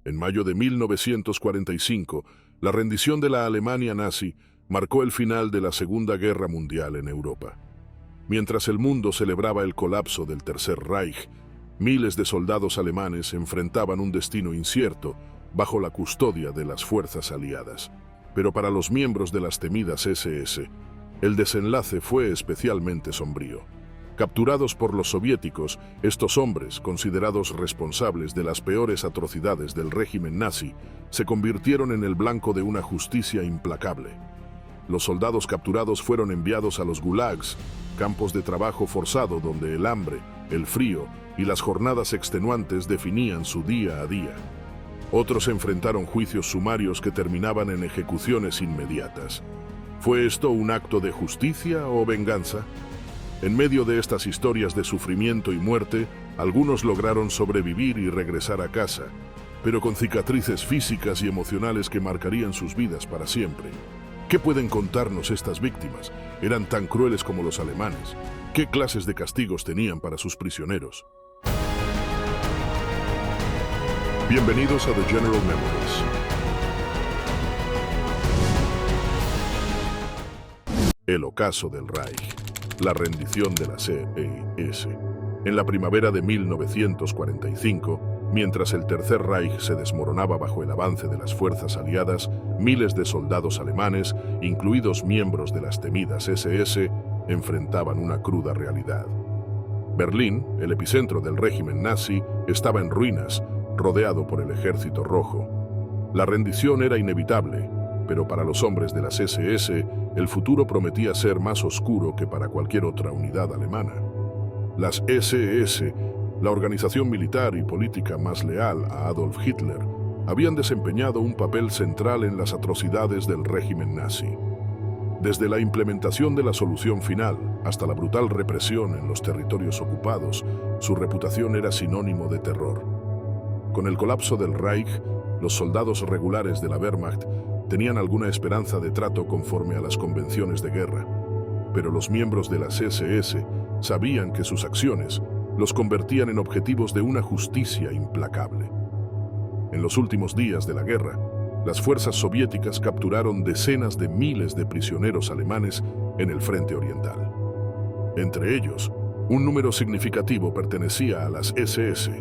En mayo de 1945, la rendición de la Alemania nazi marcó el final de la Segunda Guerra Mundial en Europa. Mientras el mundo celebraba el colapso del Tercer Reich, miles de soldados alemanes enfrentaban un destino incierto bajo la custodia de las fuerzas aliadas. Pero para los miembros de las temidas SS, el desenlace fue especialmente sombrío. Capturados por los soviéticos, estos hombres, considerados responsables de las peores atrocidades del régimen nazi, se convirtieron en el blanco de una justicia implacable. Los soldados capturados fueron enviados a los gulags, campos de trabajo forzado donde el hambre, el frío y las jornadas extenuantes definían su día a día. Otros enfrentaron juicios sumarios que terminaban en ejecuciones inmediatas. ¿Fue esto un acto de justicia o venganza? En medio de estas historias de sufrimiento y muerte, algunos lograron sobrevivir y regresar a casa, pero con cicatrices físicas y emocionales que marcarían sus vidas para siempre. ¿Qué pueden contarnos estas víctimas? ¿Eran tan crueles como los alemanes? ¿Qué clases de castigos tenían para sus prisioneros? Bienvenidos a The General Memories. El ocaso del Reich. La rendición de la SS. En la primavera de 1945, mientras el Tercer Reich se desmoronaba bajo el avance de las fuerzas aliadas, miles de soldados alemanes, incluidos miembros de las temidas SS, enfrentaban una cruda realidad. Berlín, el epicentro del régimen nazi, estaba en ruinas, rodeado por el Ejército Rojo. La rendición era inevitable, pero para los hombres de las SS, el futuro prometía ser más oscuro que para cualquier otra unidad alemana. Las SS, la organización militar y política más leal a Adolf Hitler, habían desempeñado un papel central en las atrocidades del régimen nazi. Desde la implementación de la solución final hasta la brutal represión en los territorios ocupados, su reputación era sinónimo de terror. Con el colapso del Reich, los soldados regulares de la Wehrmacht tenían alguna esperanza de trato conforme a las convenciones de guerra, pero los miembros de las SS sabían que sus acciones los convertían en objetivos de una justicia implacable. En los últimos días de la guerra, las fuerzas soviéticas capturaron decenas de miles de prisioneros alemanes en el frente oriental. Entre ellos, un número significativo pertenecía a las SS,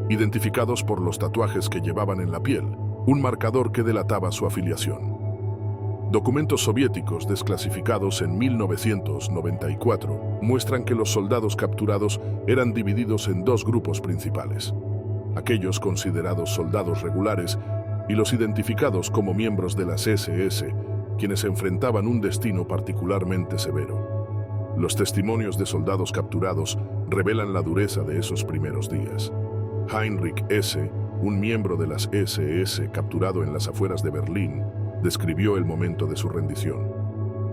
identificados por los tatuajes que llevaban en la piel, un marcador que delataba su afiliación. Documentos soviéticos desclasificados en 1994 muestran que los soldados capturados eran divididos en dos grupos principales: aquellos considerados soldados regulares y los identificados como miembros de las SS, quienes enfrentaban un destino particularmente severo. Los testimonios de soldados capturados revelan la dureza de esos primeros días. Heinrich S., un miembro de las SS capturado en las afueras de Berlín, describió el momento de su rendición.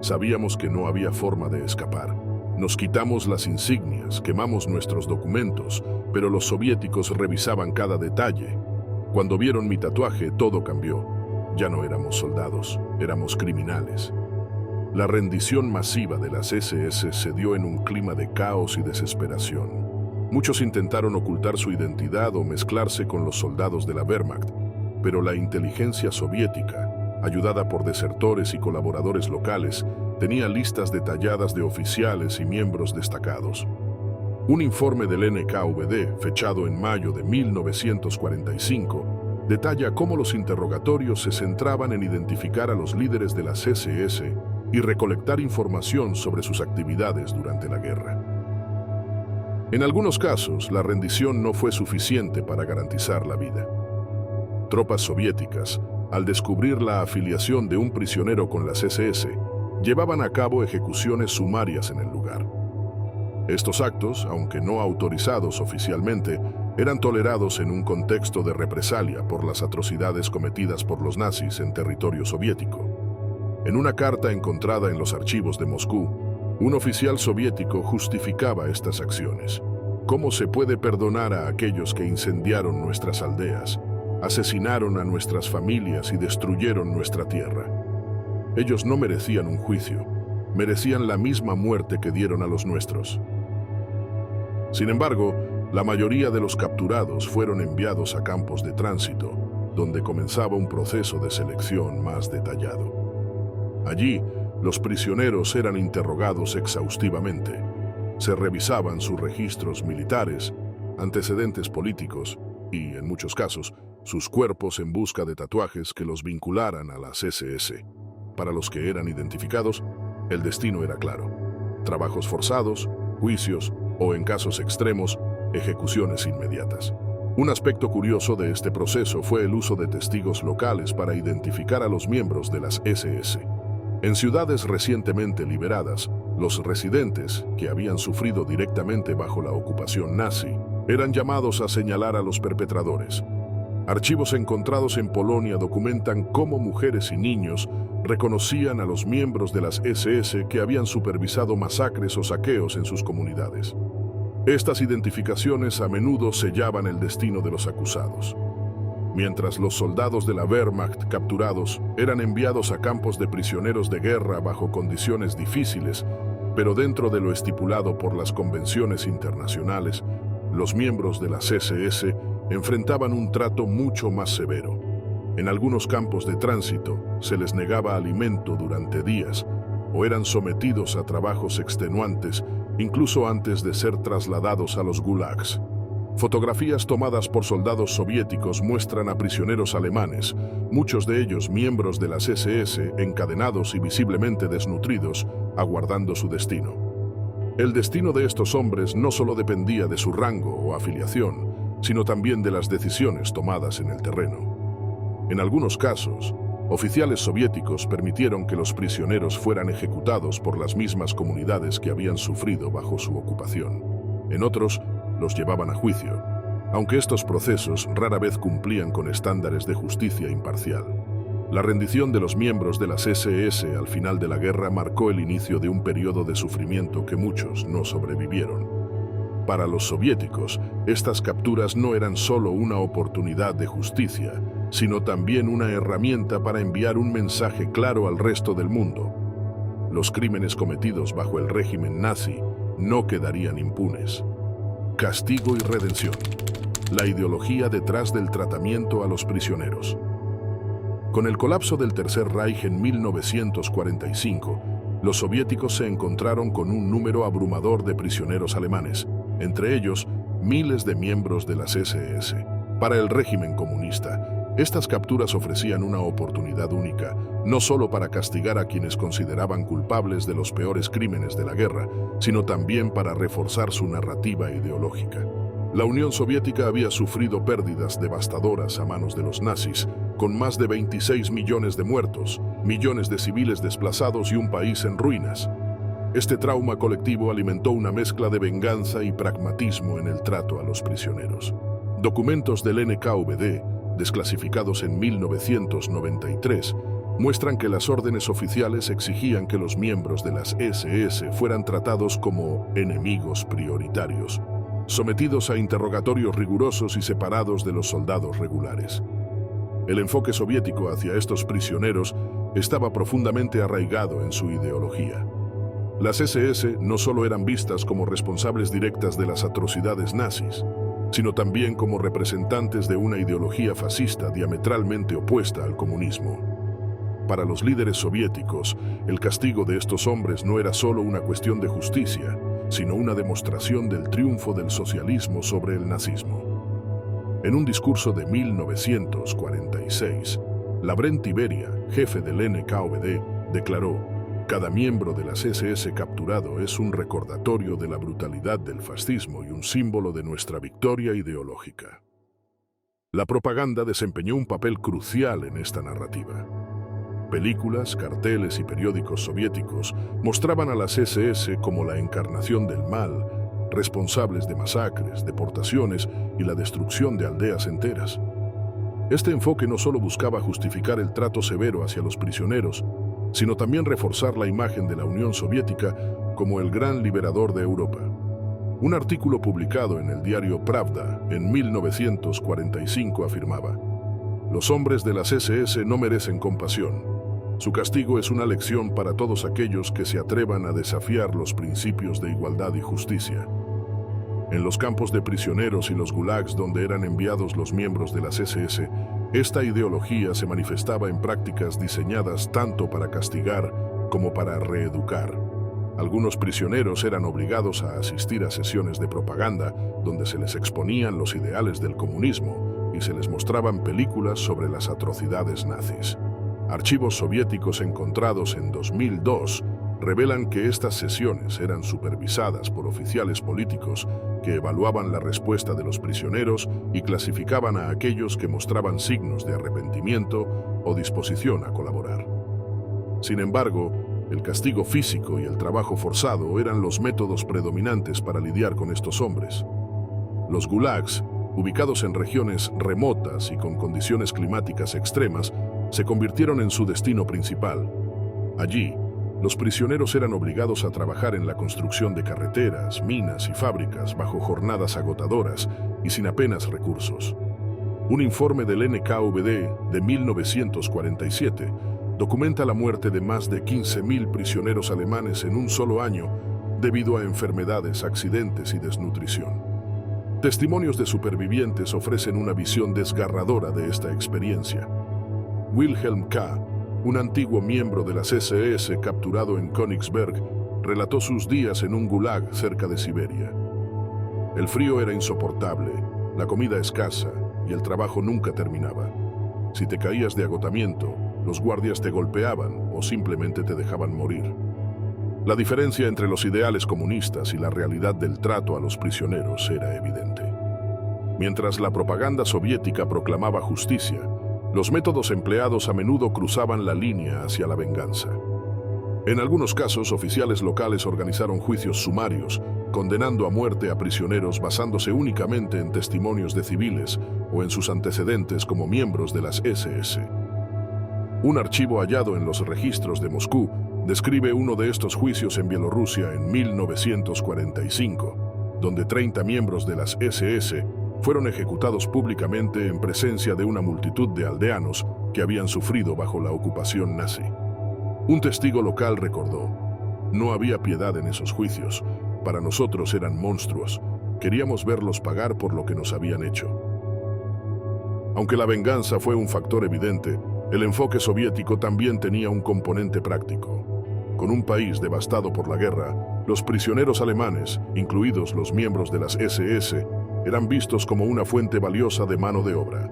Sabíamos que no había forma de escapar. Nos quitamos las insignias, quemamos nuestros documentos, pero los soviéticos revisaban cada detalle. Cuando vieron mi tatuaje, todo cambió. Ya no éramos soldados, éramos criminales. La rendición masiva de las SS se dio en un clima de caos y desesperación. Muchos intentaron ocultar su identidad o mezclarse con los soldados de la Wehrmacht, pero la inteligencia soviética, ayudada por desertores y colaboradores locales, tenía listas detalladas de oficiales y miembros destacados. Un informe del NKVD, fechado en mayo de 1945, detalla cómo los interrogatorios se centraban en identificar a los líderes de las SS y recolectar información sobre sus actividades durante la guerra. En algunos casos, la rendición no fue suficiente para garantizar la vida. Tropas soviéticas, al descubrir la afiliación de un prisionero con las SS, llevaban a cabo ejecuciones sumarias en el lugar. Estos actos, aunque no autorizados oficialmente, eran tolerados en un contexto de represalia por las atrocidades cometidas por los nazis en territorio soviético. En una carta encontrada en los archivos de Moscú, un oficial soviético justificaba estas acciones. ¿Cómo se puede perdonar a aquellos que incendiaron nuestras aldeas, asesinaron a nuestras familias y destruyeron nuestra tierra? Ellos no merecían un juicio, merecían la misma muerte que dieron a los nuestros. Sin embargo, la mayoría de los capturados fueron enviados a campos de tránsito, donde comenzaba un proceso de selección más detallado. Allí, los prisioneros eran interrogados exhaustivamente. Se revisaban sus registros militares, antecedentes políticos y, en muchos casos, sus cuerpos en busca de tatuajes que los vincularan a las SS. Para los que eran identificados, el destino era claro: trabajos forzados, juicios o, en casos extremos, ejecuciones inmediatas. Un aspecto curioso de este proceso fue el uso de testigos locales para identificar a los miembros de las SS. En ciudades recientemente liberadas, los residentes, que habían sufrido directamente bajo la ocupación nazi, eran llamados a señalar a los perpetradores. Archivos encontrados en Polonia documentan cómo mujeres y niños reconocían a los miembros de las SS que habían supervisado masacres o saqueos en sus comunidades. Estas identificaciones a menudo sellaban el destino de los acusados. Mientras los soldados de la Wehrmacht capturados eran enviados a campos de prisioneros de guerra bajo condiciones difíciles, pero dentro de lo estipulado por las convenciones internacionales, los miembros de las SS enfrentaban un trato mucho más severo. En algunos campos de tránsito se les negaba alimento durante días o eran sometidos a trabajos extenuantes incluso antes de ser trasladados a los gulags. Fotografías tomadas por soldados soviéticos muestran a prisioneros alemanes, muchos de ellos miembros de las SS, encadenados y visiblemente desnutridos, aguardando su destino. El destino de estos hombres no solo dependía de su rango o afiliación, sino también de las decisiones tomadas en el terreno. En algunos casos, oficiales soviéticos permitieron que los prisioneros fueran ejecutados por las mismas comunidades que habían sufrido bajo su ocupación. En otros, los llevaban a juicio, aunque estos procesos rara vez cumplían con estándares de justicia imparcial. La rendición de los miembros de las SS al final de la guerra marcó el inicio de un periodo de sufrimiento que muchos no sobrevivieron. Para los soviéticos, estas capturas no eran solo una oportunidad de justicia, sino también una herramienta para enviar un mensaje claro al resto del mundo. Los crímenes cometidos bajo el régimen nazi no quedarían impunes. Castigo y redención. La ideología detrás del tratamiento a los prisioneros. Con el colapso del Tercer Reich en 1945, los soviéticos se encontraron con un número abrumador de prisioneros alemanes, entre ellos miles de miembros de las SS. Para el régimen comunista, estas capturas ofrecían una oportunidad única, no solo para castigar a quienes consideraban culpables de los peores crímenes de la guerra, sino también para reforzar su narrativa ideológica. La Unión Soviética había sufrido pérdidas devastadoras a manos de los nazis, con más de 26 millones de muertos, millones de civiles desplazados y un país en ruinas. Este trauma colectivo alimentó una mezcla de venganza y pragmatismo en el trato a los prisioneros. Documentos del NKVD, desclasificados en 1993, muestran que las órdenes oficiales exigían que los miembros de las SS fueran tratados como enemigos prioritarios, sometidos a interrogatorios rigurosos y separados de los soldados regulares. El enfoque soviético hacia estos prisioneros estaba profundamente arraigado en su ideología. Las SS no solo eran vistas como responsables directas de las atrocidades nazis, sino también como representantes de una ideología fascista diametralmente opuesta al comunismo. Para los líderes soviéticos, el castigo de estos hombres no era solo una cuestión de justicia, sino una demostración del triunfo del socialismo sobre el nazismo. En un discurso de 1946, Lavrent Beria, jefe del NKVD, declaró: "Cada miembro de las SS capturado es un recordatorio de la brutalidad del fascismo y un símbolo de nuestra victoria ideológica". La propaganda desempeñó un papel crucial en esta narrativa. Películas, carteles y periódicos soviéticos mostraban a las SS como la encarnación del mal, responsables de masacres, deportaciones y la destrucción de aldeas enteras. Este enfoque no solo buscaba justificar el trato severo hacia los prisioneros, sino también reforzar la imagen de la Unión Soviética como el gran liberador de Europa. Un artículo publicado en el diario Pravda en 1945 afirmaba: "Los hombres de las SS no merecen compasión. Su castigo es una lección para todos aquellos que se atrevan a desafiar los principios de igualdad y justicia". En los campos de prisioneros y los gulags donde eran enviados los miembros de las SS, Esta ideología se manifestaba en prácticas diseñadas tanto para castigar como para reeducar. Algunos prisioneros eran obligados a asistir a sesiones de propaganda donde se les exponían los ideales del comunismo y se les mostraban películas sobre las atrocidades nazis. Archivos soviéticos encontrados en 2002 revelan que estas sesiones eran supervisadas por oficiales políticos que evaluaban la respuesta de los prisioneros y clasificaban a aquellos que mostraban signos de arrepentimiento o disposición a colaborar. Sin embargo, el castigo físico y el trabajo forzado eran los métodos predominantes para lidiar con estos hombres. Los gulags, ubicados en regiones remotas y con condiciones climáticas extremas, se convirtieron en su destino principal. Allí, los prisioneros eran obligados a trabajar en la construcción de carreteras, minas y fábricas bajo jornadas agotadoras y sin apenas recursos. Un informe del NKVD de 1947 documenta la muerte de más de 15.000 prisioneros alemanes en un solo año debido a enfermedades, accidentes y desnutrición. Testimonios de supervivientes ofrecen una visión desgarradora de esta experiencia. Wilhelm K., un antiguo miembro de las SS capturado en Königsberg, relató sus días en un gulag cerca de Siberia. El frío era insoportable, la comida escasa y el trabajo nunca terminaba. Si te caías de agotamiento, los guardias te golpeaban o simplemente te dejaban morir. La diferencia entre los ideales comunistas y la realidad del trato a los prisioneros era evidente. Mientras la propaganda soviética proclamaba justicia, los métodos empleados a menudo cruzaban la línea hacia la venganza. En algunos casos, oficiales locales organizaron juicios sumarios, condenando a muerte a prisioneros basándose únicamente en testimonios de civiles o en sus antecedentes como miembros de las SS. Un archivo hallado en los registros de Moscú describe uno de estos juicios en Bielorrusia en 1945, donde 30 miembros de las SS fueron ejecutados públicamente en presencia de una multitud de aldeanos que habían sufrido bajo la ocupación nazi. Un testigo local recordó: "No había piedad en esos juicios. Para nosotros eran monstruos. Queríamos verlos pagar por lo que nos habían hecho". Aunque la venganza fue un factor evidente, el enfoque soviético también tenía un componente práctico. Con un país devastado por la guerra, los prisioneros alemanes, incluidos los miembros de las SS, eran vistos como una fuente valiosa de mano de obra.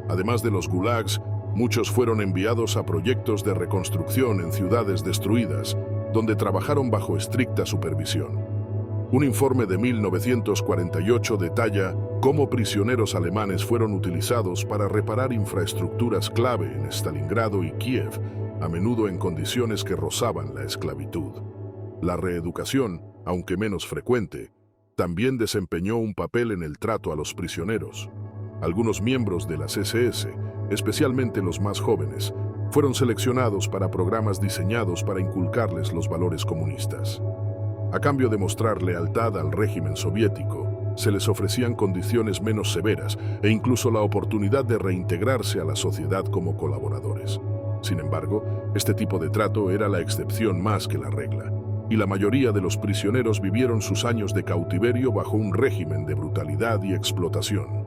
Además de los gulags, muchos fueron enviados a proyectos de reconstrucción en ciudades destruidas, donde trabajaron bajo estricta supervisión. Un informe de 1948 detalla cómo prisioneros alemanes fueron utilizados para reparar infraestructuras clave en Stalingrado y Kiev, a menudo en condiciones que rozaban la esclavitud. La reeducación, aunque menos frecuente, también desempeñó un papel en el trato a los prisioneros. Algunos miembros de las SS, especialmente los más jóvenes, fueron seleccionados para programas diseñados para inculcarles los valores comunistas. A cambio de mostrar lealtad al régimen soviético, se les ofrecían condiciones menos severas e incluso la oportunidad de reintegrarse a la sociedad como colaboradores. Sin embargo, este tipo de trato era la excepción más que la regla, y la mayoría de los prisioneros vivieron sus años de cautiverio bajo un régimen de brutalidad y explotación.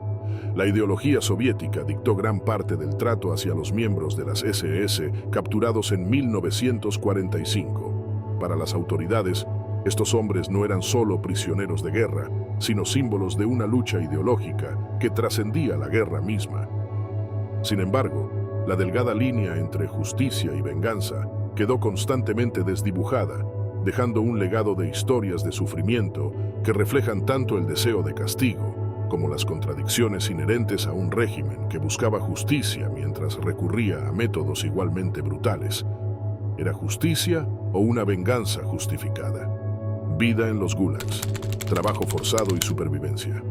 La ideología soviética dictó gran parte del trato hacia los miembros de las SS capturados en 1945. Para las autoridades, estos hombres no eran solo prisioneros de guerra, sino símbolos de una lucha ideológica que trascendía la guerra misma. Sin embargo, la delgada línea entre justicia y venganza quedó constantemente desdibujada, dejando un legado de historias de sufrimiento que reflejan tanto el deseo de castigo como las contradicciones inherentes a un régimen que buscaba justicia mientras recurría a métodos igualmente brutales. ¿Era justicia o una venganza justificada? Vida en los gulags, trabajo forzado y supervivencia.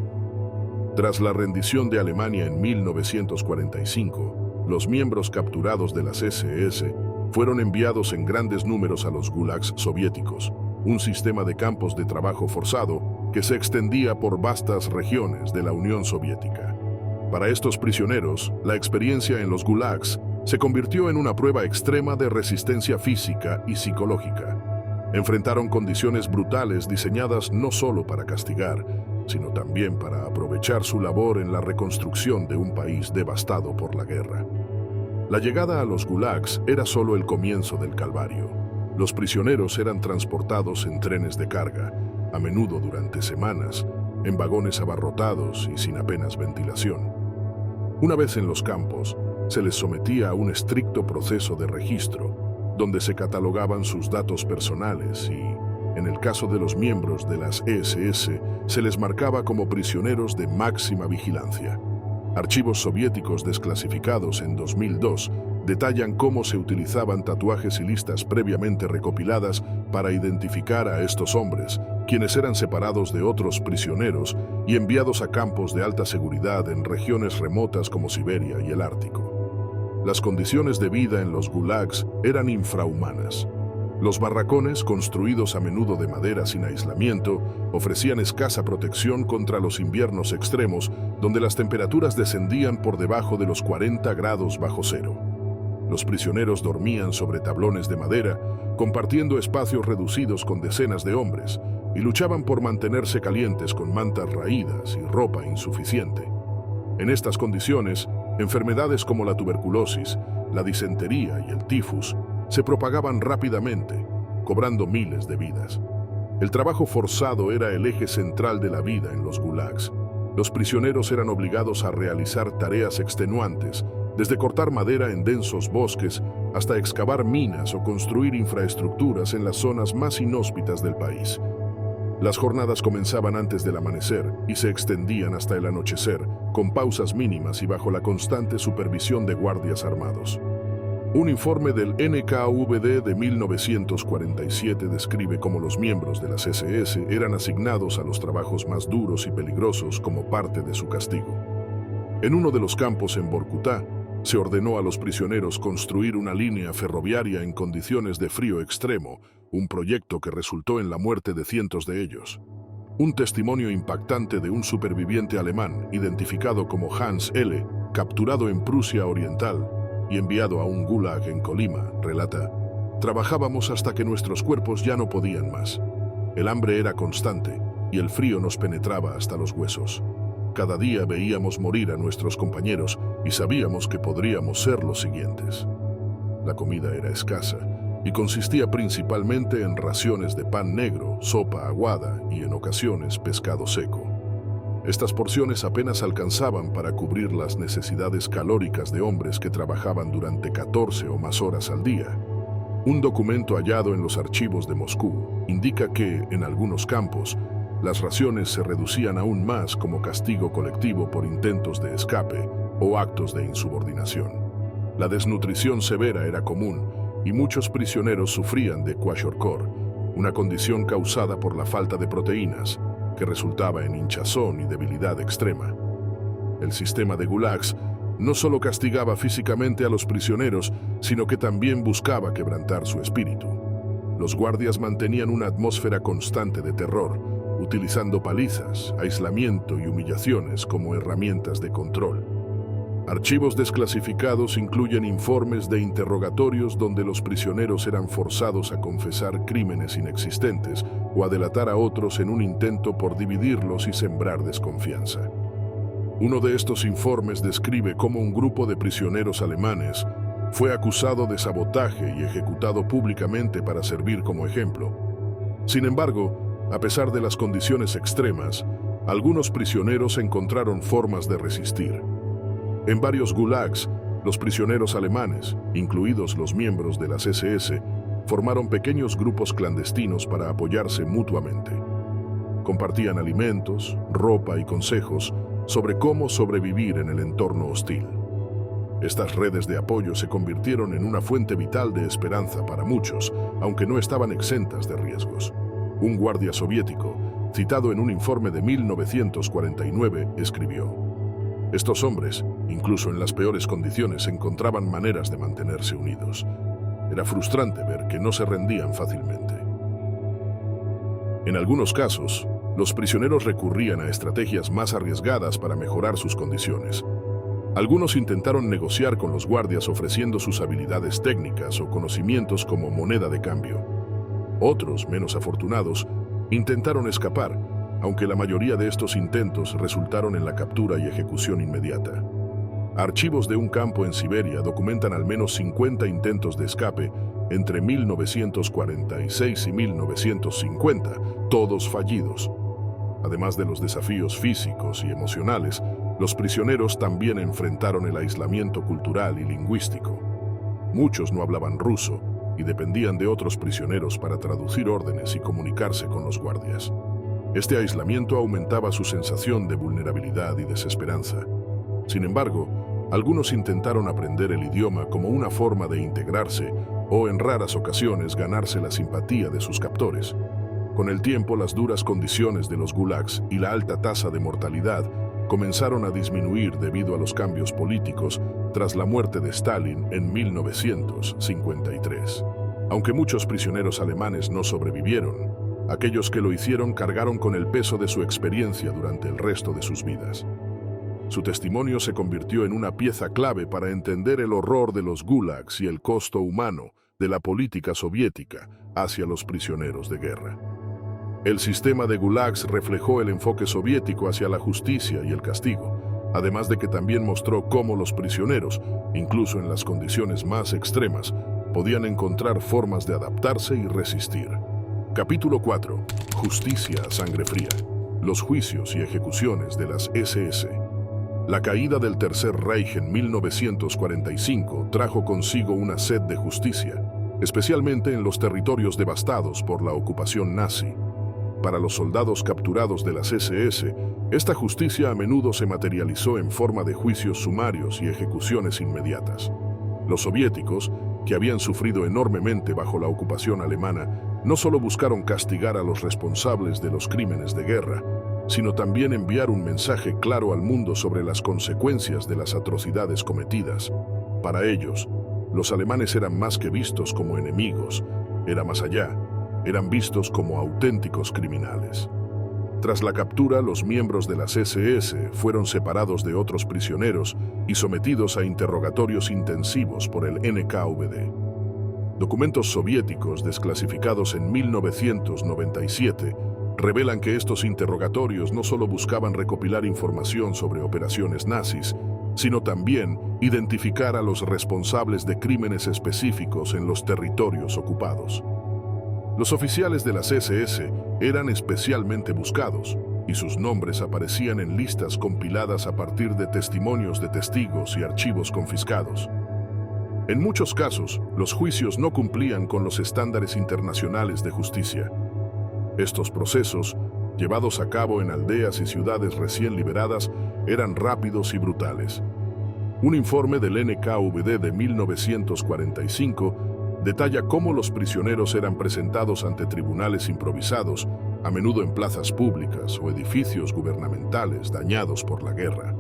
Tras la rendición de Alemania en 1945, los miembros capturados de las SS fueron enviados en grandes números a los gulags soviéticos, un sistema de campos de trabajo forzado que se extendía por vastas regiones de la Unión Soviética. Para estos prisioneros, la experiencia en los gulags se convirtió en una prueba extrema de resistencia física y psicológica. Enfrentaron condiciones brutales diseñadas no solo para castigar, sino también para aprovechar su labor en la reconstrucción de un país devastado por la guerra. La llegada a los gulags era solo el comienzo del calvario. Los prisioneros eran transportados en trenes de carga, a menudo durante semanas, en vagones abarrotados y sin apenas ventilación. Una vez en los campos, se les sometía a un estricto proceso de registro, donde se catalogaban sus datos personales y, en el caso de los miembros de las SS, se les marcaba como prisioneros de máxima vigilancia. Archivos soviéticos desclasificados en 2002 detallan cómo se utilizaban tatuajes y listas previamente recopiladas para identificar a estos hombres, quienes eran separados de otros prisioneros y enviados a campos de alta seguridad en regiones remotas como Siberia y el Ártico. Las condiciones de vida en los gulags eran infrahumanas. Los barracones, construidos a menudo de madera sin aislamiento, ofrecían escasa protección contra los inviernos extremos, donde las temperaturas descendían por debajo de los 40 grados bajo cero. Los prisioneros dormían sobre tablones de madera, compartiendo espacios reducidos con decenas de hombres, y luchaban por mantenerse calientes con mantas raídas y ropa insuficiente. En estas condiciones, enfermedades como la tuberculosis, la disentería y el tifus se propagaban rápidamente, cobrando miles de vidas. El trabajo forzado era el eje central de la vida en los gulags. Los prisioneros eran obligados a realizar tareas extenuantes, desde cortar madera en densos bosques hasta excavar minas o construir infraestructuras en las zonas más inhóspitas del país. Las jornadas comenzaban antes del amanecer y se extendían hasta el anochecer, con pausas mínimas y bajo la constante supervisión de guardias armados. Un informe del NKVD de 1947 describe cómo los miembros de las SS eran asignados a los trabajos más duros y peligrosos como parte de su castigo. En uno de los campos en Vorkutá, se ordenó a los prisioneros construir una línea ferroviaria en condiciones de frío extremo, un proyecto que resultó en la muerte de cientos de ellos. Un testimonio impactante de un superviviente alemán, identificado como Hans L., capturado en Prusia Oriental y enviado a un gulag en Colima, relata: «Trabajábamos hasta que nuestros cuerpos ya no podían más. El hambre era constante y el frío nos penetraba hasta los huesos. Cada día veíamos morir a nuestros compañeros y sabíamos que podríamos ser los siguientes. La comida era escasa y consistía principalmente en raciones de pan negro, sopa aguada y en ocasiones pescado seco. Estas porciones apenas alcanzaban para cubrir las necesidades calóricas de hombres que trabajaban durante 14 o más horas al día. Un documento hallado en los archivos de Moscú indica que, en algunos campos, las raciones se reducían aún más como castigo colectivo por intentos de escape o actos de insubordinación. La desnutrición severa era común y muchos prisioneros sufrían de kwashiorkor, una condición causada por la falta de proteínas, que resultaba en hinchazón y debilidad extrema. El sistema de gulags no solo castigaba físicamente a los prisioneros, sino que también buscaba quebrantar su espíritu. Los guardias mantenían una atmósfera constante de terror, utilizando palizas, aislamiento y humillaciones como herramientas de control. Archivos desclasificados incluyen informes de interrogatorios donde los prisioneros eran forzados a confesar crímenes inexistentes o a delatar a otros en un intento por dividirlos y sembrar desconfianza. Uno de estos informes describe cómo un grupo de prisioneros alemanes fue acusado de sabotaje y ejecutado públicamente para servir como ejemplo. Sin embargo, a pesar de las condiciones extremas, algunos prisioneros encontraron formas de resistir. En varios gulags, los prisioneros alemanes, incluidos los miembros de las SS, formaron pequeños grupos clandestinos para apoyarse mutuamente. Compartían alimentos, ropa y consejos sobre cómo sobrevivir en el entorno hostil. Estas redes de apoyo se convirtieron en una fuente vital de esperanza para muchos, aunque no estaban exentas de riesgos. Un guardia soviético, citado en un informe de 1949, escribió: «Estos hombres, incluso en las peores condiciones, encontraban maneras de mantenerse unidos. Era frustrante ver que no se rendían fácilmente». En algunos casos, los prisioneros recurrían a estrategias más arriesgadas para mejorar sus condiciones. Algunos intentaron negociar con los guardias ofreciendo sus habilidades técnicas o conocimientos como moneda de cambio. Otros, menos afortunados, intentaron escapar, aunque la mayoría de estos intentos resultaron en la captura y ejecución inmediata. Archivos de un campo en Siberia documentan al menos 50 intentos de escape entre 1946 y 1950, todos fallidos. Además de los desafíos físicos y emocionales, los prisioneros también enfrentaron el aislamiento cultural y lingüístico. Muchos no hablaban ruso y dependían de otros prisioneros para traducir órdenes y comunicarse con los guardias. Este aislamiento aumentaba su sensación de vulnerabilidad y desesperanza. Sin embargo, algunos intentaron aprender el idioma como una forma de integrarse o, en raras ocasiones, ganarse la simpatía de sus captores. Con el tiempo, las duras condiciones de los gulags y la alta tasa de mortalidad comenzaron a disminuir debido a los cambios políticos tras la muerte de Stalin en 1953. Aunque muchos prisioneros alemanes no sobrevivieron, aquellos que lo hicieron cargaron con el peso de su experiencia durante el resto de sus vidas. Su testimonio se convirtió en una pieza clave para entender el horror de los gulags y el costo humano de la política soviética hacia los prisioneros de guerra. El sistema de gulags reflejó el enfoque soviético hacia la justicia y el castigo, además de que también mostró cómo los prisioneros, incluso en las condiciones más extremas, podían encontrar formas de adaptarse y resistir. Capítulo 4. Justicia a sangre fría. Los juicios y ejecuciones de las SS. La caída del Tercer Reich en 1945 trajo consigo una sed de justicia, especialmente en los territorios devastados por la ocupación nazi. Para los soldados capturados de las SS, esta justicia a menudo se materializó en forma de juicios sumarios y ejecuciones inmediatas. Los soviéticos, que habían sufrido enormemente bajo la ocupación alemana, no solo buscaron castigar a los responsables de los crímenes de guerra, sino también enviar un mensaje claro al mundo sobre las consecuencias de las atrocidades cometidas. Para ellos, los alemanes eran más que vistos como enemigos, era más allá, eran vistos como auténticos criminales. Tras la captura, los miembros de las SS fueron separados de otros prisioneros y sometidos a interrogatorios intensivos por el NKVD. Documentos soviéticos desclasificados en 1997 revelan que estos interrogatorios no solo buscaban recopilar información sobre operaciones nazis, sino también identificar a los responsables de crímenes específicos en los territorios ocupados. Los oficiales de las SS eran especialmente buscados, y sus nombres aparecían en listas compiladas a partir de testimonios de testigos y archivos confiscados. En muchos casos, los juicios no cumplían con los estándares internacionales de justicia. Estos procesos, llevados a cabo en aldeas y ciudades recién liberadas, eran rápidos y brutales. Un informe del NKVD de 1945 detalla cómo los prisioneros eran presentados ante tribunales improvisados, a menudo en plazas públicas o edificios gubernamentales dañados por la guerra.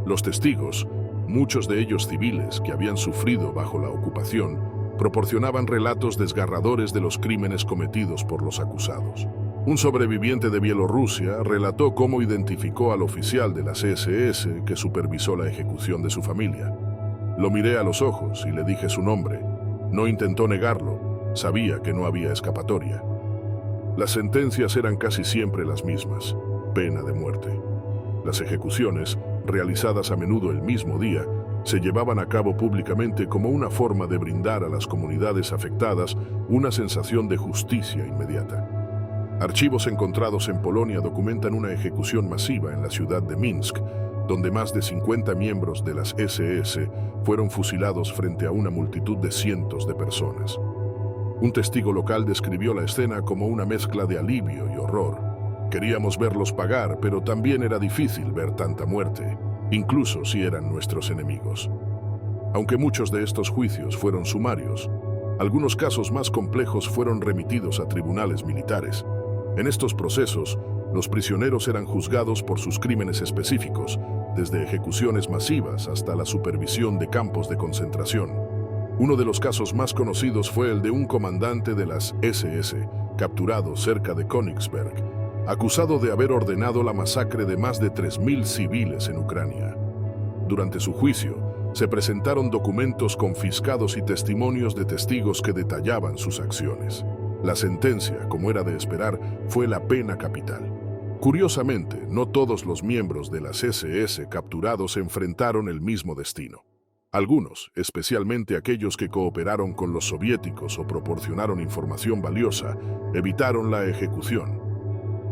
Los testigos, muchos de ellos civiles que habían sufrido bajo la ocupación, proporcionaban relatos desgarradores de los crímenes cometidos por los acusados. Un sobreviviente de Bielorrusia relató cómo identificó al oficial de las SS que supervisó la ejecución de su familia. Lo miré a los ojos y le dije su nombre. No intentó negarlo, sabía que no había escapatoria. Las sentencias eran casi siempre las mismas, pena de muerte. Las ejecuciones, realizadas a menudo el mismo día, se llevaban a cabo públicamente como una forma de brindar a las comunidades afectadas una sensación de justicia inmediata. Archivos encontrados en Polonia documentan una ejecución masiva en la ciudad de Minsk, donde más de 50 miembros de las SS fueron fusilados frente a una multitud de cientos de personas. Un testigo local describió la escena como una mezcla de alivio y horror. Queríamos verlos pagar, pero también era difícil ver tanta muerte, incluso si eran nuestros enemigos. Aunque muchos de estos juicios fueron sumarios, algunos casos más complejos fueron remitidos a tribunales militares. En estos procesos, los prisioneros eran juzgados por sus crímenes específicos, desde ejecuciones masivas hasta la supervisión de campos de concentración. Uno de los casos más conocidos fue el de un comandante de las SS, capturado cerca de Königsberg, acusado de haber ordenado la masacre de más de 3.000 civiles en Ucrania. Durante su juicio, se presentaron documentos confiscados y testimonios de testigos que detallaban sus acciones. La sentencia, como era de esperar, fue la pena capital. Curiosamente, no todos los miembros de las SS capturados enfrentaron el mismo destino. Algunos, especialmente aquellos que cooperaron con los soviéticos o proporcionaron información valiosa, evitaron la ejecución.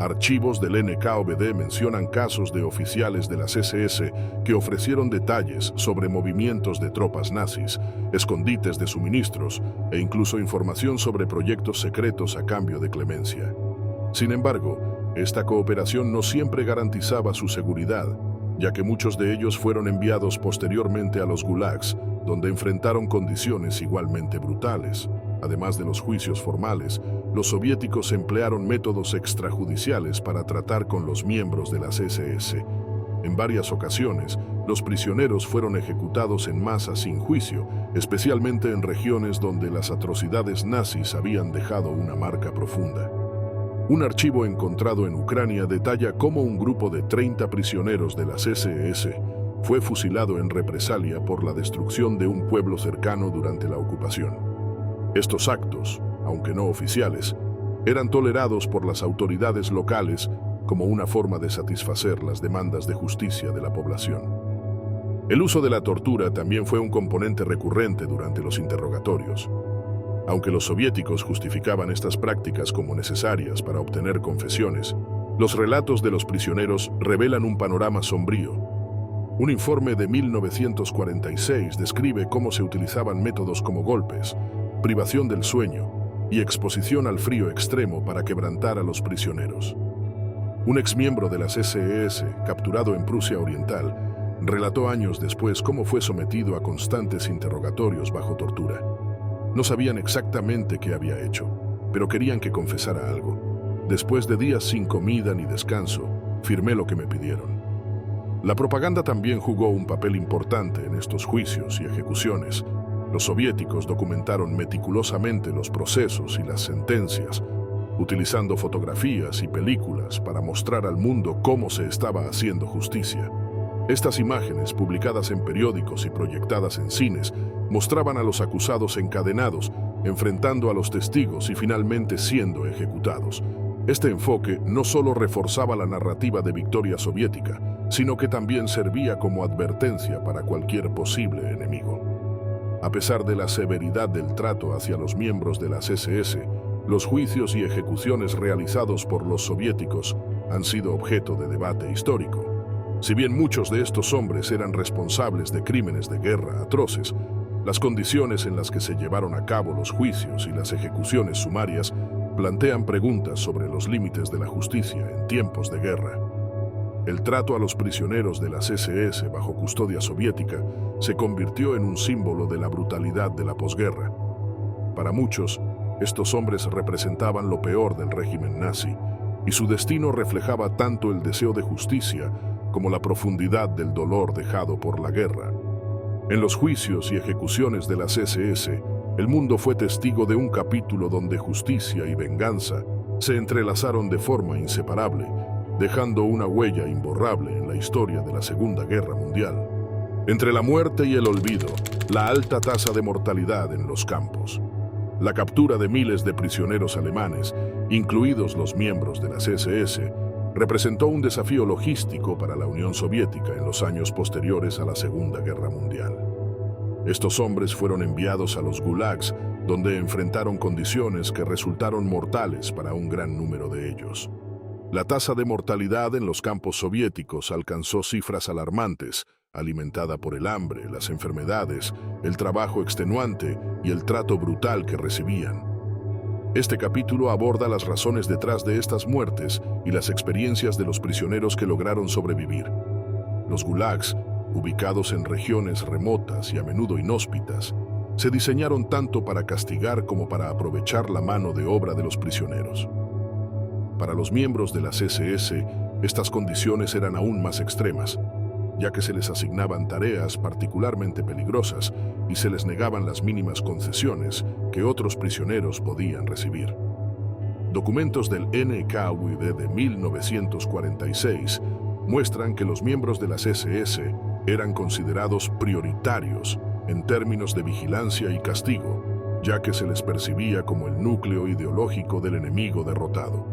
Archivos del NKVD mencionan casos de oficiales de las SS que ofrecieron detalles sobre movimientos de tropas nazis, escondites de suministros e incluso información sobre proyectos secretos a cambio de clemencia. Sin embargo, esta cooperación no siempre garantizaba su seguridad, ya que muchos de ellos fueron enviados posteriormente a los gulags, donde enfrentaron condiciones igualmente brutales. Además de los juicios formales, los soviéticos emplearon métodos extrajudiciales para tratar con los miembros de las SS. En varias ocasiones, los prisioneros fueron ejecutados en masa sin juicio, especialmente en regiones donde las atrocidades nazis habían dejado una marca profunda. Un archivo encontrado en Ucrania detalla cómo un grupo de 30 prisioneros de las SS fue fusilado en represalia por la destrucción de un pueblo cercano durante la ocupación. Estos actos, aunque no oficiales, eran tolerados por las autoridades locales como una forma de satisfacer las demandas de justicia de la población. El uso de la tortura también fue un componente recurrente durante los interrogatorios. Aunque los soviéticos justificaban estas prácticas como necesarias para obtener confesiones, los relatos de los prisioneros revelan un panorama sombrío. Un informe de 1946 describe cómo se utilizaban métodos como golpes, privación del sueño y exposición al frío extremo para quebrantar a los prisioneros. Un exmiembro de las SS, capturado en Prusia Oriental, relató años después cómo fue sometido a constantes interrogatorios bajo tortura. No sabían exactamente qué había hecho, pero querían que confesara algo. Después de días sin comida ni descanso, firmé lo que me pidieron. La propaganda también jugó un papel importante en estos juicios y ejecuciones. Los soviéticos documentaron meticulosamente los procesos y las sentencias, utilizando fotografías y películas para mostrar al mundo cómo se estaba haciendo justicia. Estas imágenes, publicadas en periódicos y proyectadas en cines, mostraban a los acusados encadenados, enfrentando a los testigos y finalmente siendo ejecutados. Este enfoque no solo reforzaba la narrativa de victoria soviética, sino que también servía como advertencia para cualquier posible enemigo. A pesar de la severidad del trato hacia los miembros de las SS, los juicios y ejecuciones realizados por los soviéticos han sido objeto de debate histórico. Si bien muchos de estos hombres eran responsables de crímenes de guerra atroces, las condiciones en las que se llevaron a cabo los juicios y las ejecuciones sumarias plantean preguntas sobre los límites de la justicia en tiempos de guerra. El trato a los prisioneros de las SS bajo custodia soviética se convirtió en un símbolo de la brutalidad de la posguerra. Para muchos, estos hombres representaban lo peor del régimen nazi, y su destino reflejaba tanto el deseo de justicia como la profundidad del dolor dejado por la guerra. En los juicios y ejecuciones de las SS, el mundo fue testigo de un capítulo donde justicia y venganza se entrelazaron de forma inseparable, dejando una huella imborrable en la historia de la Segunda Guerra Mundial. Entre la muerte y el olvido, la alta tasa de mortalidad en los campos, la captura de miles de prisioneros alemanes, incluidos los miembros de las SS, representó un desafío logístico para la Unión Soviética en los años posteriores a la Segunda Guerra Mundial. Estos hombres fueron enviados a los gulags, donde enfrentaron condiciones que resultaron mortales para un gran número de ellos. La tasa de mortalidad en los campos soviéticos alcanzó cifras alarmantes, alimentada por el hambre, las enfermedades, el trabajo extenuante y el trato brutal que recibían. Este capítulo aborda las razones detrás de estas muertes y las experiencias de los prisioneros que lograron sobrevivir. Los gulags, ubicados en regiones remotas y a menudo inhóspitas, se diseñaron tanto para castigar como para aprovechar la mano de obra de los prisioneros. Para los miembros de las SS, estas condiciones eran aún más extremas, ya que se les asignaban tareas particularmente peligrosas y se les negaban las mínimas concesiones que otros prisioneros podían recibir. Documentos del NKVD de 1946 muestran que los miembros de las SS eran considerados prioritarios en términos de vigilancia y castigo, ya que se les percibía como el núcleo ideológico del enemigo derrotado.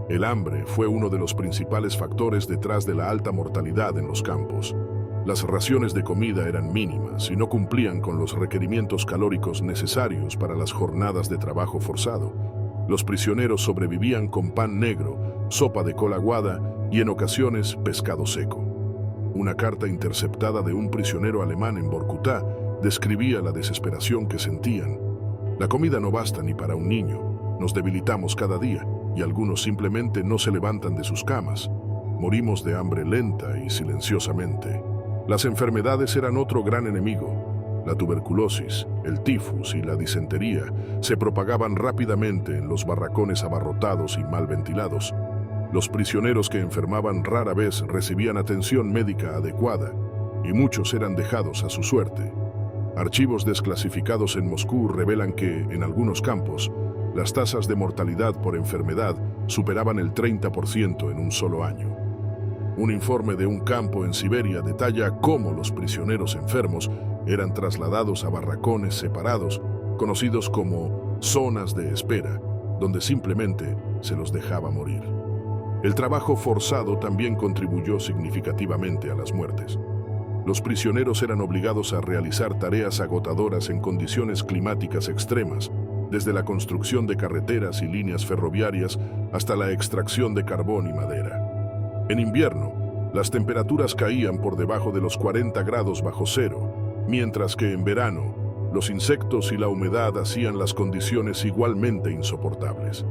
El hambre fue uno de los principales factores detrás de la alta mortalidad en los campos. Las raciones de comida eran mínimas y no cumplían con los requerimientos calóricos necesarios para las jornadas de trabajo forzado. Los prisioneros sobrevivían con pan negro, sopa de col aguada y en ocasiones pescado seco. Una carta interceptada de un prisionero alemán en Vorkutá describía la desesperación que sentían. La comida no basta ni para un niño, nos debilitamos cada día y algunos simplemente no se levantan de sus camas. Morimos de hambre lenta y silenciosamente. Las enfermedades eran otro gran enemigo. La tuberculosis, el tifus y la disentería se propagaban rápidamente en los barracones abarrotados y mal ventilados. Los prisioneros que enfermaban rara vez recibían atención médica adecuada y muchos eran dejados a su suerte. Archivos desclasificados en Moscú revelan que, en algunos campos, las tasas de mortalidad por enfermedad superaban el 30% en un solo año. Un informe de un campo en Siberia detalla cómo los prisioneros enfermos eran trasladados a barracones separados, conocidos como zonas de espera, donde simplemente se los dejaba morir. El trabajo forzado también contribuyó significativamente a las muertes. Los prisioneros eran obligados a realizar tareas agotadoras en condiciones climáticas extremas, desde la construcción de carreteras y líneas ferroviarias hasta la extracción de carbón y madera. En invierno, las temperaturas caían por debajo de los 40 grados bajo cero, mientras que en verano, los insectos y la humedad hacían las condiciones igualmente insoportables.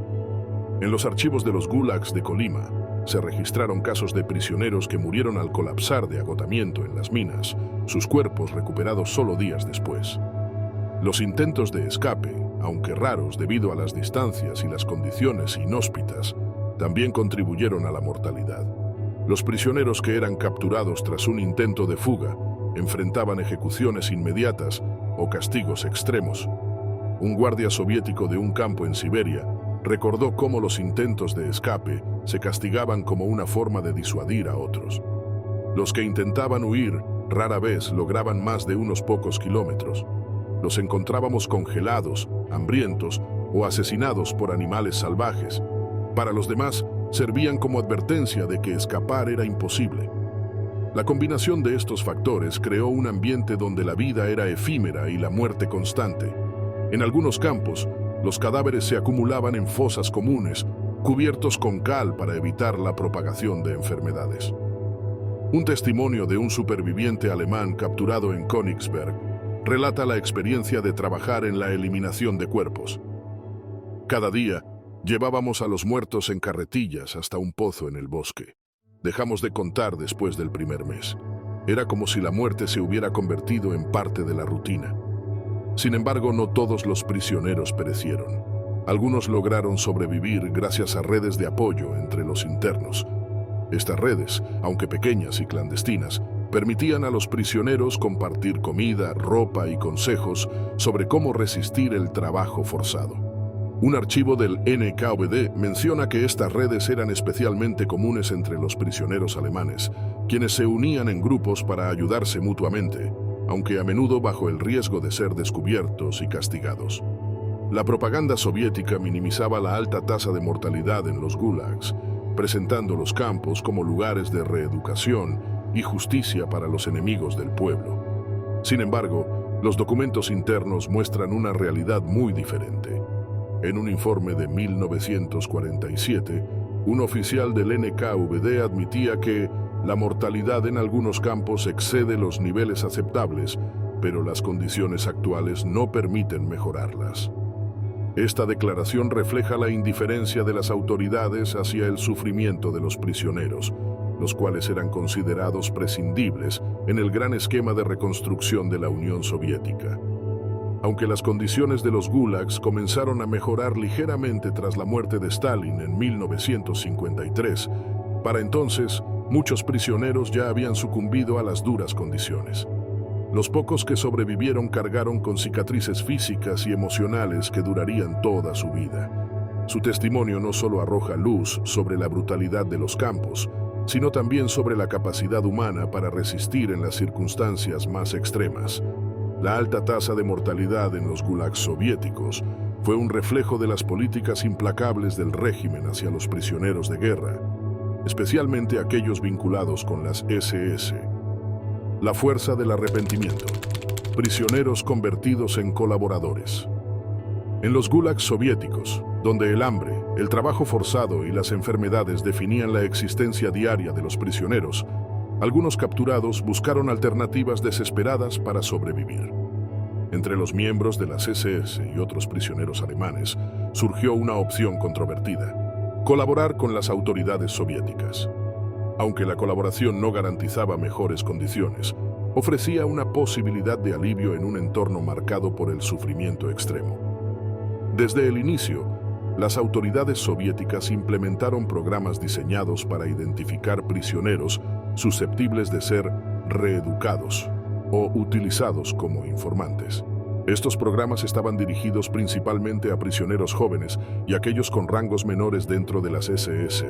En los archivos de los gulags de Colima, se registraron casos de prisioneros que murieron al colapsar de agotamiento en las minas, sus cuerpos recuperados solo días después. Los intentos de escape, aunque raros debido a las distancias y las condiciones inhóspitas, también contribuyeron a la mortalidad. Los prisioneros que eran capturados tras un intento de fuga enfrentaban ejecuciones inmediatas o castigos extremos. Un guardia soviético de un campo en Siberia recordó cómo los intentos de escape se castigaban como una forma de disuadir a otros. Los que intentaban huir rara vez lograban más de unos pocos kilómetros. Los encontrábamos congelados, hambrientos o asesinados por animales salvajes. Para los demás, servían como advertencia de que escapar era imposible. La combinación de estos factores creó un ambiente donde la vida era efímera y la muerte constante. En algunos campos, los cadáveres se acumulaban en fosas comunes, cubiertos con cal para evitar la propagación de enfermedades. Un testimonio de un superviviente alemán capturado en Königsberg relata la experiencia de trabajar en la eliminación de cuerpos. Cada día, llevábamos a los muertos en carretillas hasta un pozo en el bosque. Dejamos de contar después del primer mes. Era como si la muerte se hubiera convertido en parte de la rutina. Sin embargo, no todos los prisioneros perecieron. Algunos lograron sobrevivir gracias a redes de apoyo entre los internos. Estas redes, aunque pequeñas y clandestinas, permitían a los prisioneros compartir comida, ropa y consejos sobre cómo resistir el trabajo forzado. Un archivo del NKVD menciona que estas redes eran especialmente comunes entre los prisioneros alemanes, quienes se unían en grupos para ayudarse mutuamente, aunque a menudo bajo el riesgo de ser descubiertos y castigados. La propaganda soviética minimizaba la alta tasa de mortalidad en los gulags, presentando los campos como lugares de reeducación y justicia para los enemigos del pueblo. Sin embargo, los documentos internos muestran una realidad muy diferente. En un informe de 1947, un oficial del NKVD admitía que la mortalidad en algunos campos excede los niveles aceptables, pero las condiciones actuales no permiten mejorarlas. Esta declaración refleja la indiferencia de las autoridades hacia el sufrimiento de los prisioneros, los cuales eran considerados prescindibles en el gran esquema de reconstrucción de la Unión Soviética. Aunque las condiciones de los gulags comenzaron a mejorar ligeramente tras la muerte de Stalin en 1953, para entonces, muchos prisioneros ya habían sucumbido a las duras condiciones. Los pocos que sobrevivieron cargaron con cicatrices físicas y emocionales que durarían toda su vida. Su testimonio no solo arroja luz sobre la brutalidad de los campos, sino también sobre la capacidad humana para resistir en las circunstancias más extremas. La alta tasa de mortalidad en los gulags soviéticos fue un reflejo de las políticas implacables del régimen hacia los prisioneros de guerra, especialmente aquellos vinculados con las SS. La fuerza del arrepentimiento. Prisioneros convertidos en colaboradores. En los gulags soviéticos, donde el hambre, el trabajo forzado y las enfermedades definían la existencia diaria de los prisioneros, algunos capturados buscaron alternativas desesperadas para sobrevivir. Entre los miembros de las SS y otros prisioneros alemanes surgió una opción controvertida: colaborar con las autoridades soviéticas. Aunque la colaboración no garantizaba mejores condiciones, ofrecía una posibilidad de alivio en un entorno marcado por el sufrimiento extremo. Desde el inicio, las autoridades soviéticas implementaron programas diseñados para identificar prisioneros susceptibles de ser reeducados o utilizados como informantes. Estos programas estaban dirigidos principalmente a prisioneros jóvenes y aquellos con rangos menores dentro de las SS,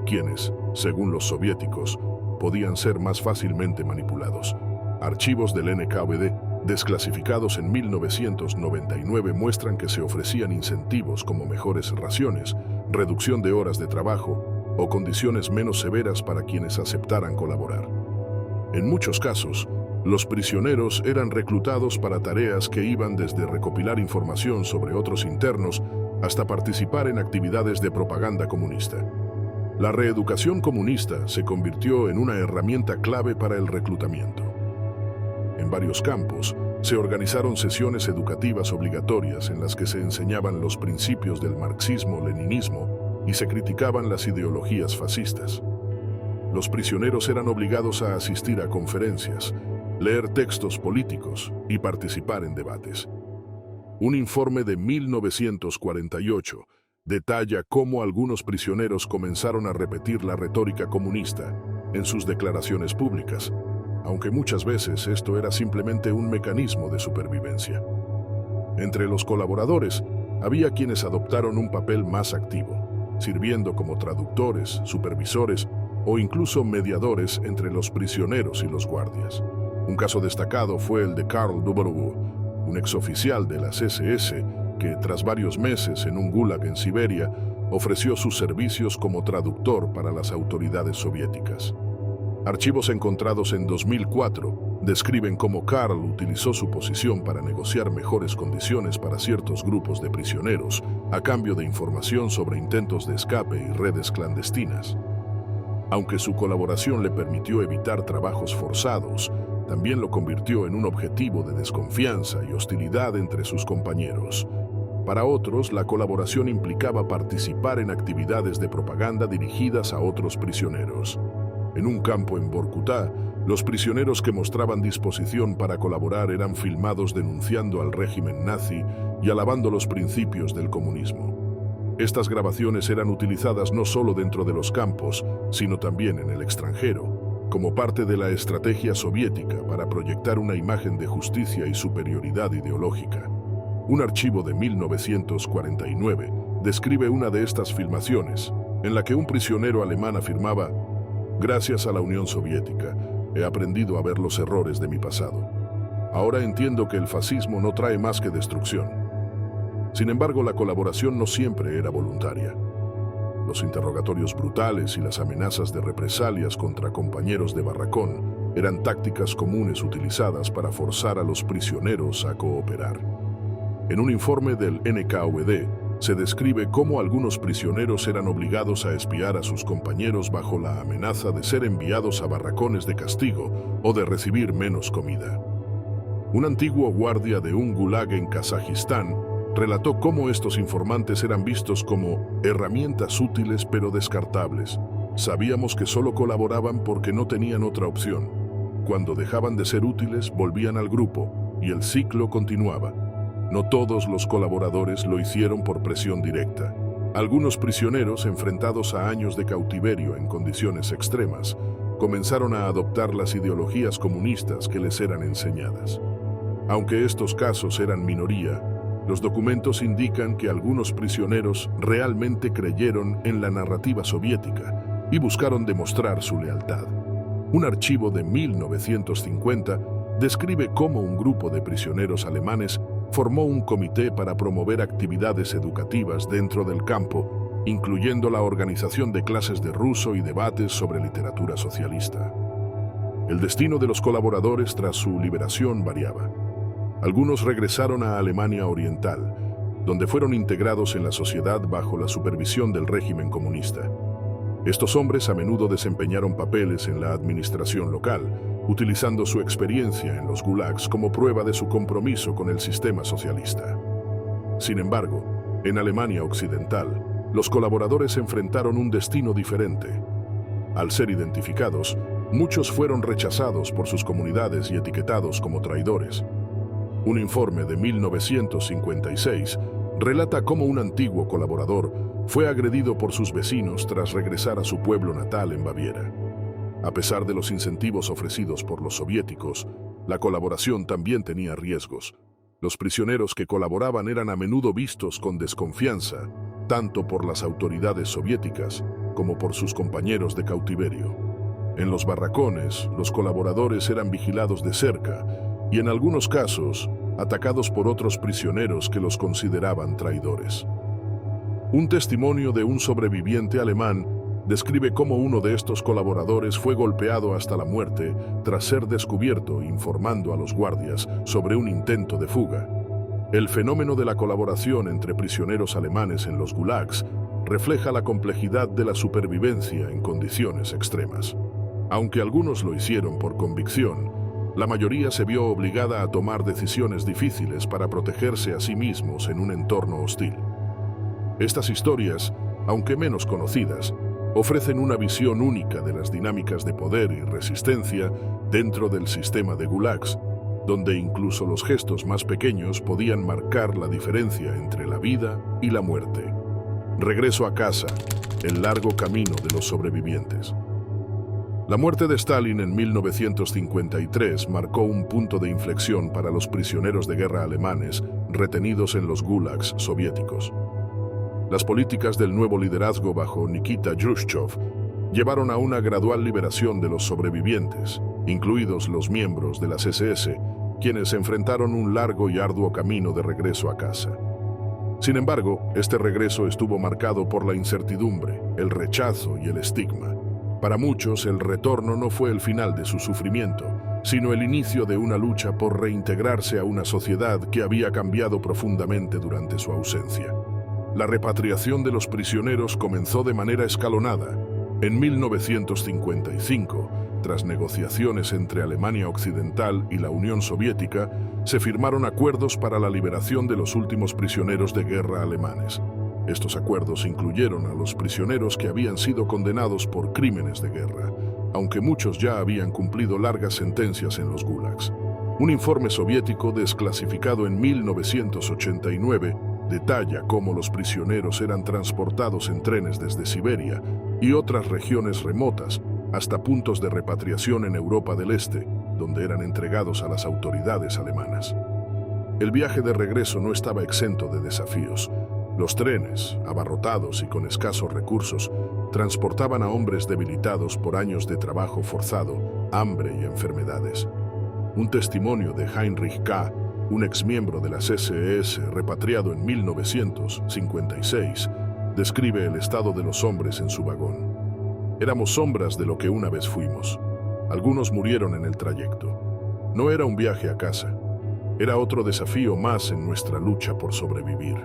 quienes, según los soviéticos, podían ser más fácilmente manipulados. Archivos del NKVD, desclasificados en 1999, muestran que se ofrecían incentivos como mejores raciones, reducción de horas de trabajo o condiciones menos severas para quienes aceptaran colaborar. En muchos casos, los prisioneros eran reclutados para tareas que iban desde recopilar información sobre otros internos hasta participar en actividades de propaganda comunista. La reeducación comunista se convirtió en una herramienta clave para el reclutamiento. En varios campos, se organizaron sesiones educativas obligatorias en las que se enseñaban los principios del marxismo-leninismo y se criticaban las ideologías fascistas. Los prisioneros eran obligados a asistir a conferencias, leer textos políticos y participar en debates. Un informe de 1948 detalla cómo algunos prisioneros comenzaron a repetir la retórica comunista en sus declaraciones públicas, aunque muchas veces esto era simplemente un mecanismo de supervivencia. Entre los colaboradores, había quienes adoptaron un papel más activo, sirviendo como traductores, supervisores o incluso mediadores entre los prisioneros y los guardias. Un caso destacado fue el de Karl W., un exoficial de las SS que, tras varios meses en un gulag en Siberia, ofreció sus servicios como traductor para las autoridades soviéticas. Archivos encontrados en 2004 describen cómo Karl utilizó su posición para negociar mejores condiciones para ciertos grupos de prisioneros a cambio de información sobre intentos de escape y redes clandestinas. Aunque su colaboración le permitió evitar trabajos forzados, también lo convirtió en un objetivo de desconfianza y hostilidad entre sus compañeros. Para otros, la colaboración implicaba participar en actividades de propaganda dirigidas a otros prisioneros. En un campo en Vorkutá, los prisioneros que mostraban disposición para colaborar eran filmados denunciando al régimen nazi y alabando los principios del comunismo. Estas grabaciones eran utilizadas no solo dentro de los campos, sino también en el extranjero, como parte de la estrategia soviética para proyectar una imagen de justicia y superioridad ideológica. Un archivo de 1949 describe una de estas filmaciones, en la que un prisionero alemán afirmaba: «Gracias a la Unión Soviética, he aprendido a ver los errores de mi pasado. Ahora entiendo que el fascismo no trae más que destrucción». Sin embargo, la colaboración no siempre era voluntaria. Los interrogatorios brutales y las amenazas de represalias contra compañeros de barracón eran tácticas comunes utilizadas para forzar a los prisioneros a cooperar. En un informe del NKVD se describe cómo algunos prisioneros eran obligados a espiar a sus compañeros bajo la amenaza de ser enviados a barracones de castigo o de recibir menos comida. Un antiguo guardia de un gulag en Kazajistán relató cómo estos informantes eran vistos como herramientas útiles pero descartables. Sabíamos que solo colaboraban porque no tenían otra opción. Cuando dejaban de ser útiles, volvían al grupo y el ciclo continuaba. No todos los colaboradores lo hicieron por presión directa. Algunos prisioneros, enfrentados a años de cautiverio en condiciones extremas, comenzaron a adoptar las ideologías comunistas que les eran enseñadas. Aunque estos casos eran minoría, los documentos indican que algunos prisioneros realmente creyeron en la narrativa soviética y buscaron demostrar su lealtad. Un archivo de 1950 describe cómo un grupo de prisioneros alemanes formó un comité para promover actividades educativas dentro del campo, incluyendo la organización de clases de ruso y debates sobre literatura socialista. El destino de los colaboradores tras su liberación variaba. Algunos regresaron a Alemania Oriental, donde fueron integrados en la sociedad bajo la supervisión del régimen comunista. Estos hombres a menudo desempeñaron papeles en la administración local, utilizando su experiencia en los gulags como prueba de su compromiso con el sistema socialista. Sin embargo, en Alemania Occidental, los colaboradores enfrentaron un destino diferente. Al ser identificados, muchos fueron rechazados por sus comunidades y etiquetados como traidores. Un informe de 1956 relata cómo un antiguo colaborador fue agredido por sus vecinos tras regresar a su pueblo natal en Baviera. A pesar de los incentivos ofrecidos por los soviéticos, la colaboración también tenía riesgos. Los prisioneros que colaboraban eran a menudo vistos con desconfianza, tanto por las autoridades soviéticas como por sus compañeros de cautiverio. En los barracones, los colaboradores eran vigilados de cerca y, en algunos casos, atacados por otros prisioneros que los consideraban traidores. Un testimonio de un sobreviviente alemán describe cómo uno de estos colaboradores fue golpeado hasta la muerte tras ser descubierto informando a los guardias sobre un intento de fuga. El fenómeno de la colaboración entre prisioneros alemanes en los gulags refleja la complejidad de la supervivencia en condiciones extremas. Aunque algunos lo hicieron por convicción, la mayoría se vio obligada a tomar decisiones difíciles para protegerse a sí mismos en un entorno hostil. Estas historias, aunque menos conocidas, ofrecen una visión única de las dinámicas de poder y resistencia dentro del sistema de gulags, donde incluso los gestos más pequeños podían marcar la diferencia entre la vida y la muerte. Regreso a casa, el largo camino de los sobrevivientes. La muerte de Stalin en 1953 marcó un punto de inflexión para los prisioneros de guerra alemanes retenidos en los gulags soviéticos. Las políticas del nuevo liderazgo bajo Nikita Khrushchev llevaron a una gradual liberación de los sobrevivientes, incluidos los miembros de las SS, quienes enfrentaron un largo y arduo camino de regreso a casa. Sin embargo, este regreso estuvo marcado por la incertidumbre, el rechazo y el estigma. Para muchos, el retorno no fue el final de su sufrimiento, sino el inicio de una lucha por reintegrarse a una sociedad que había cambiado profundamente durante su ausencia. La repatriación de los prisioneros comenzó de manera escalonada. En 1955, tras negociaciones entre Alemania Occidental y la Unión Soviética, se firmaron acuerdos para la liberación de los últimos prisioneros de guerra alemanes. Estos acuerdos incluyeron a los prisioneros que habían sido condenados por crímenes de guerra, aunque muchos ya habían cumplido largas sentencias en los gulags. Un informe soviético desclasificado en 1989 detalla cómo los prisioneros eran transportados en trenes desde Siberia y otras regiones remotas hasta puntos de repatriación en Europa del Este, donde eran entregados a las autoridades alemanas. El viaje de regreso no estaba exento de desafíos. Los trenes, abarrotados y con escasos recursos, transportaban a hombres debilitados por años de trabajo forzado, hambre y enfermedades. Un testimonio de Heinrich K., un exmiembro de las SS repatriado en 1956, describe el estado de los hombres en su vagón. Éramos sombras de lo que una vez fuimos. Algunos murieron en el trayecto. No era un viaje a casa. Era otro desafío más en nuestra lucha por sobrevivir.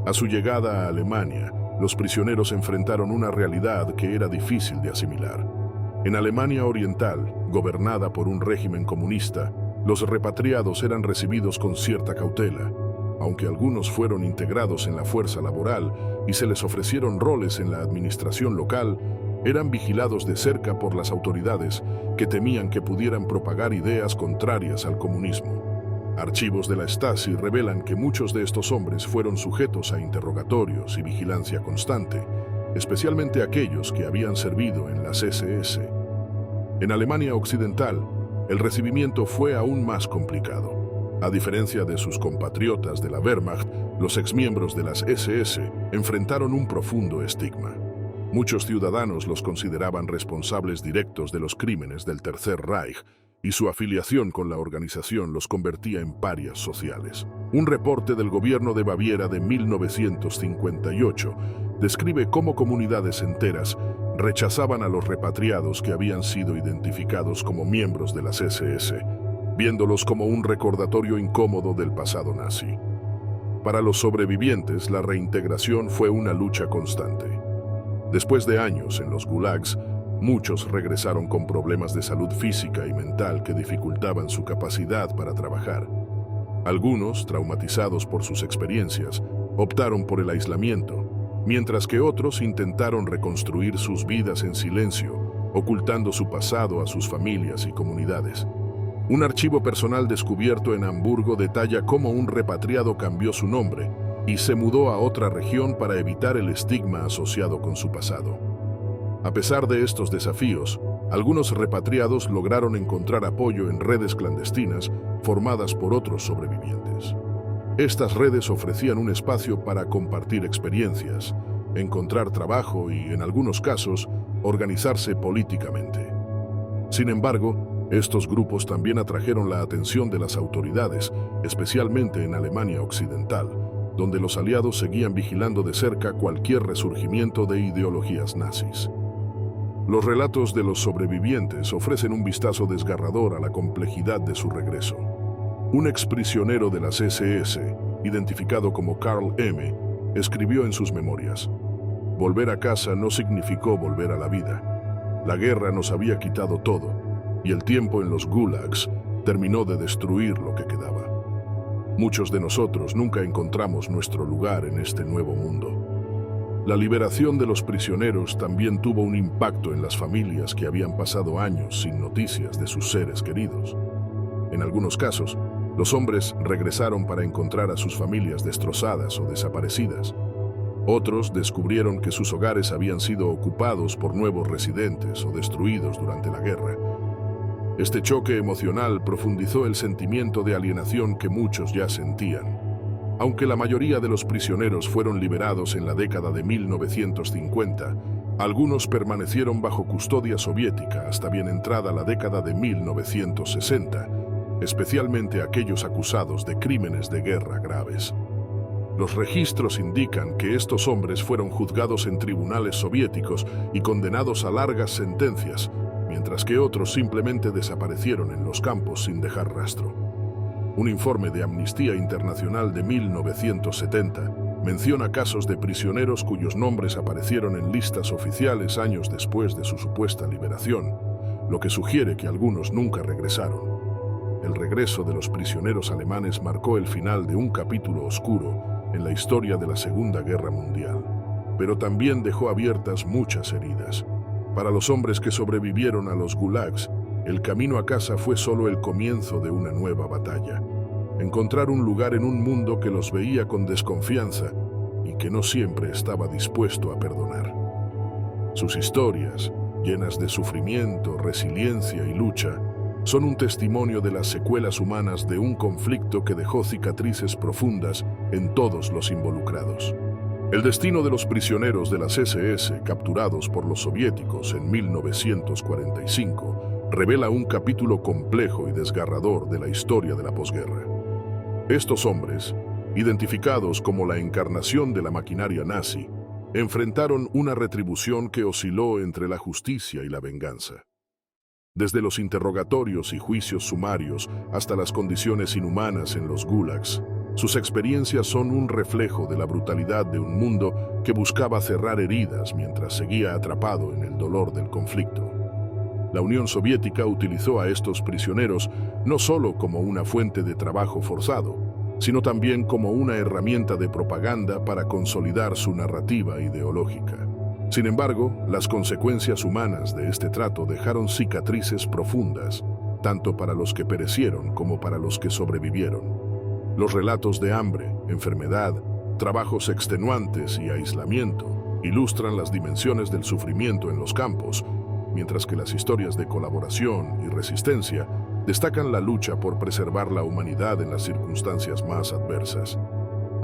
A su llegada a Alemania, los prisioneros enfrentaron una realidad que era difícil de asimilar. En Alemania Oriental, gobernada por un régimen comunista, los repatriados eran recibidos con cierta cautela, aunque algunos fueron integrados en la fuerza laboral y se les ofrecieron roles en la administración local, eran vigilados de cerca por las autoridades que temían que pudieran propagar ideas contrarias al comunismo. Archivos de la Stasi revelan que muchos de estos hombres fueron sujetos a interrogatorios y vigilancia constante, especialmente aquellos que habían servido en las SS. En Alemania Occidental, el recibimiento fue aún más complicado. A diferencia de sus compatriotas de la Wehrmacht, los exmiembros de las SS enfrentaron un profundo estigma. Muchos ciudadanos los consideraban responsables directos de los crímenes del Tercer Reich y su afiliación con la organización los convertía en parias sociales. Un reporte del gobierno de Baviera de 1958 describe cómo comunidades enteras rechazaban a los repatriados que habían sido identificados como miembros de las SS, viéndolos como un recordatorio incómodo del pasado nazi. Para los sobrevivientes, la reintegración fue una lucha constante. Después de años en los gulags, muchos regresaron con problemas de salud física y mental que dificultaban su capacidad para trabajar. Algunos, traumatizados por sus experiencias, optaron por el aislamiento, mientras que otros intentaron reconstruir sus vidas en silencio, ocultando su pasado a sus familias y comunidades. Un archivo personal descubierto en Hamburgo detalla cómo un repatriado cambió su nombre y se mudó a otra región para evitar el estigma asociado con su pasado. A pesar de estos desafíos, algunos repatriados lograron encontrar apoyo en redes clandestinas formadas por otros sobrevivientes. Estas redes ofrecían un espacio para compartir experiencias, encontrar trabajo y, en algunos casos, organizarse políticamente. Sin embargo, estos grupos también atrajeron la atención de las autoridades, especialmente en Alemania Occidental, donde los aliados seguían vigilando de cerca cualquier resurgimiento de ideologías nazis. Los relatos de los sobrevivientes ofrecen un vistazo desgarrador a la complejidad de su regreso. Un exprisionero de las SS, identificado como Karl M., escribió en sus memorias: «Volver a casa no significó volver a la vida. La guerra nos había quitado todo, y el tiempo en los gulags terminó de destruir lo que quedaba. Muchos de nosotros nunca encontramos nuestro lugar en este nuevo mundo». La liberación de los prisioneros también tuvo un impacto en las familias que habían pasado años sin noticias de sus seres queridos. En algunos casos, los hombres regresaron para encontrar a sus familias destrozadas o desaparecidas. Otros descubrieron que sus hogares habían sido ocupados por nuevos residentes o destruidos durante la guerra. Este choque emocional profundizó el sentimiento de alienación que muchos ya sentían. Aunque la mayoría de los prisioneros fueron liberados en la década de 1950, algunos permanecieron bajo custodia soviética hasta bien entrada la década de 1960, especialmente aquellos acusados de crímenes de guerra graves. Los registros indican que estos hombres fueron juzgados en tribunales soviéticos y condenados a largas sentencias, mientras que otros simplemente desaparecieron en los campos sin dejar rastro. Un informe de Amnistía Internacional de 1970 menciona casos de prisioneros cuyos nombres aparecieron en listas oficiales años después de su supuesta liberación, lo que sugiere que algunos nunca regresaron. El regreso de los prisioneros alemanes marcó el final de un capítulo oscuro en la historia de la Segunda Guerra Mundial, pero también dejó abiertas muchas heridas. Para los hombres que sobrevivieron a los gulags, el camino a casa fue solo el comienzo de una nueva batalla. Encontrar un lugar en un mundo que los veía con desconfianza y que no siempre estaba dispuesto a perdonar. Sus historias, llenas de sufrimiento, resiliencia y lucha, son un testimonio de las secuelas humanas de un conflicto que dejó cicatrices profundas en todos los involucrados. El destino de los prisioneros de las SS capturados por los soviéticos en 1945 revela un capítulo complejo y desgarrador de la historia de la posguerra. Estos hombres, identificados como la encarnación de la maquinaria nazi, enfrentaron una retribución que osciló entre la justicia y la venganza. Desde los interrogatorios y juicios sumarios hasta las condiciones inhumanas en los gulags, sus experiencias son un reflejo de la brutalidad de un mundo que buscaba cerrar heridas mientras seguía atrapado en el dolor del conflicto. La Unión Soviética utilizó a estos prisioneros no solo como una fuente de trabajo forzado, sino también como una herramienta de propaganda para consolidar su narrativa ideológica. Sin embargo, las consecuencias humanas de este trato dejaron cicatrices profundas, tanto para los que perecieron como para los que sobrevivieron. Los relatos de hambre, enfermedad, trabajos extenuantes y aislamiento ilustran las dimensiones del sufrimiento en los campos, mientras que las historias de colaboración y resistencia destacan la lucha por preservar la humanidad en las circunstancias más adversas.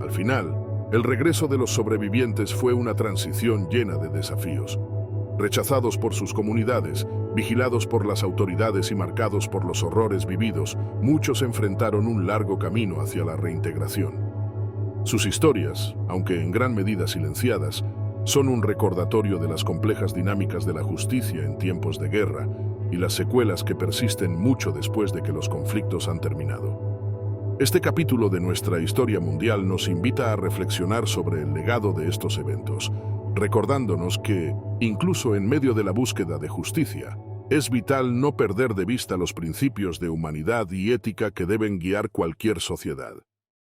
Al final, el regreso de los sobrevivientes fue una transición llena de desafíos. Rechazados por sus comunidades, Vigilados por las autoridades y marcados por los horrores vividos, muchos enfrentaron un largo camino hacia la reintegración. Sus historias, aunque en gran medida silenciadas, son un recordatorio de las complejas dinámicas de la justicia en tiempos de guerra y las secuelas que persisten mucho después de que los conflictos han terminado. Este capítulo de nuestra historia mundial nos invita a reflexionar sobre el legado de estos eventos, recordándonos que, incluso en medio de la búsqueda de justicia, es vital no perder de vista los principios de humanidad y ética que deben guiar cualquier sociedad.